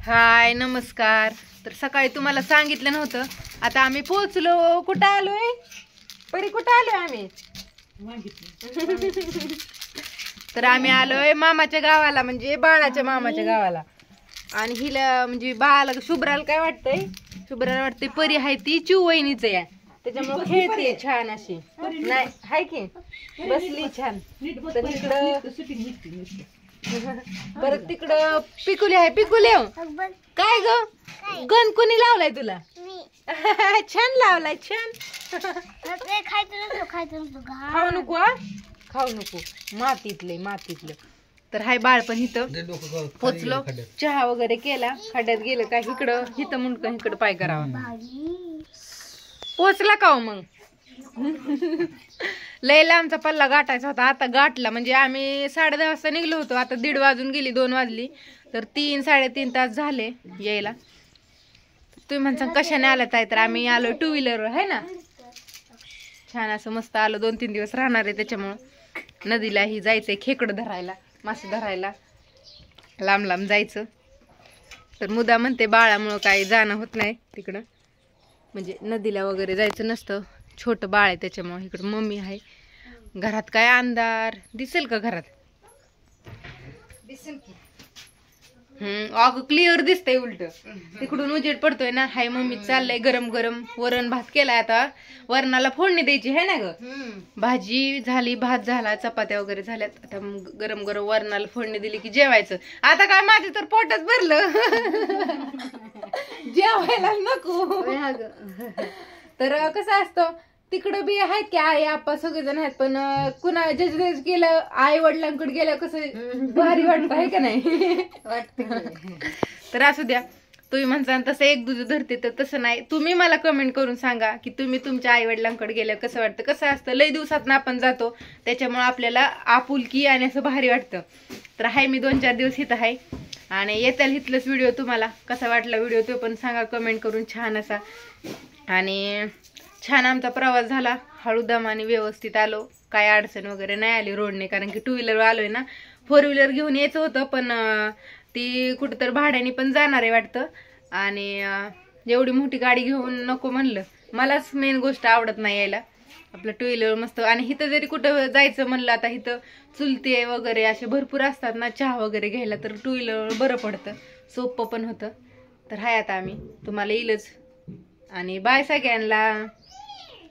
हाय नमस्कार. तर सकाळी तुम्हाला सांगितलं नव्हतं, आता आम्ही पोहोचलो. कुठं आलोय परी, कुठं आलोय आम्ही? तर आम्ही आलोय मामाच्या गावाला, म्हणजे बाळाच्या मामाच्या गावाला. आणि हिला म्हणजे बाळाला शुभ्राला काय वाटतंय, शुभ्राला वाटतंय परी आहे ती चिववहिनीच आहे, त्याच्यामुळे खेळते छान अशी. नाही हाय की बसली छान. तर इकडं परत तिकडं पिकुली आहे. पिकुली काय ग, गण कोणी लावलाय तुला? छान लावलाय, छान. खाऊ नको हा, खाऊ नको, मातीतलं. तर हाय बाळ पण इथं पोचलो, चहा वगैरे केला, खड्ड्यात गेलं काय इकडं हिथं मुंडकं इकडं पाय करावा. पोचला का हो मग? लय लांबचा पल्ला गाठायचा होता, आता गाठला. म्हणजे आम्ही 10:30 वाजता निघलो होतो, आता 1:30 वाजून गेली, 2 वाजली. तर 3-3.5 तास झाले यायला. तुम्ही म्हणता कशाने आलात आहे, तर आम्ही आलो 2 व्हीलरवर आहे ना. छान असं मस्त आलो, 2-3 दिवस राहणार आहे, त्याच्यामुळं नदीलाही जायचंय, खेकडं धरायला, मासे धरायला, लांब जायचं. तर मुदा म्हणते बाळामुळं काही जाणं होत नाही तिकडं, म्हणजे नदीला वगैरे जायचं नसतं, छोटं बाळ आहे त्याच्यामुळे. इकडं मम्मी आहे. घरात काय अंधार दिसेल का? घरात दिसेल की. अगं क्लिअर दिसतंय, उलट तिकडून उजेड पडतोय ना. हाय मम्मी चाललंय गरम गरम वरण भात केलाय, आता वरणाला फोडणी द्यायची आहे ना ग. भाजी झाली, भात झाला, चपात्या वगैरे झाल्यात, आता गरम गरम वरणाला फोडणी दिली की जेवायचं. आता काय माझं तर पोटच भरलं, जेवायला नको. तर कसं असतं, तिकडं बी आहेत की आई आप्पा सगळेजण आहेत, पण कुणा जज गेलं, आई वडिलांकडे गेलं कसं भारी वाटत आहे का नाही? तर असू द्या, तुम्ही म्हणता तसं एक दूध धरते, तर तसं नाही. तुम्ही मला कमेंट करून सांगा की तुम्ही तुमच्या आई वडिलांकडे गेलं कसं वाटतं. कसं असतं, लय दिवसात आपण जातो, त्याच्यामुळे आपल्याला आपुलकी आणि असं भारी वाटतं. तर हाय मी 2-4 दिवस इथं आहे, आणि येताल इथलंच व्हिडिओ. तुम्हाला कसा वाटला व्हिडिओ तो पण सांगा कमेंट करून छान असा. आणि छान आमचा प्रवास झाला, हळूदम आणि व्यवस्थित आलो, काय अडचण वगैरे नाही आली रोडने, कारण की 2 व्हीलर आलोय ना. 4 व्हीलर घेऊन यायचं होतं, पण ती कुठंतर भाड्याने पण जाणार आहे वाटतं, आणि एवढी मोठी गाडी घेऊन नको म्हणलं. मलाच मेन गोष्ट आवडत नाही यायला, आपलं 2 व्हीलर मस्त. आणि इथं जरी कुठं जायचं म्हणलं, आता इथं चुलते वगैरे असे भरपूर असतात ना चहा वगैरे घ्यायला, तर 2 व्हीलर बरं पडतं, सोपं पण होतं. तर हाय आता आम्ही तुम्हाला येईलच, आणि बाय सगळ्यांना.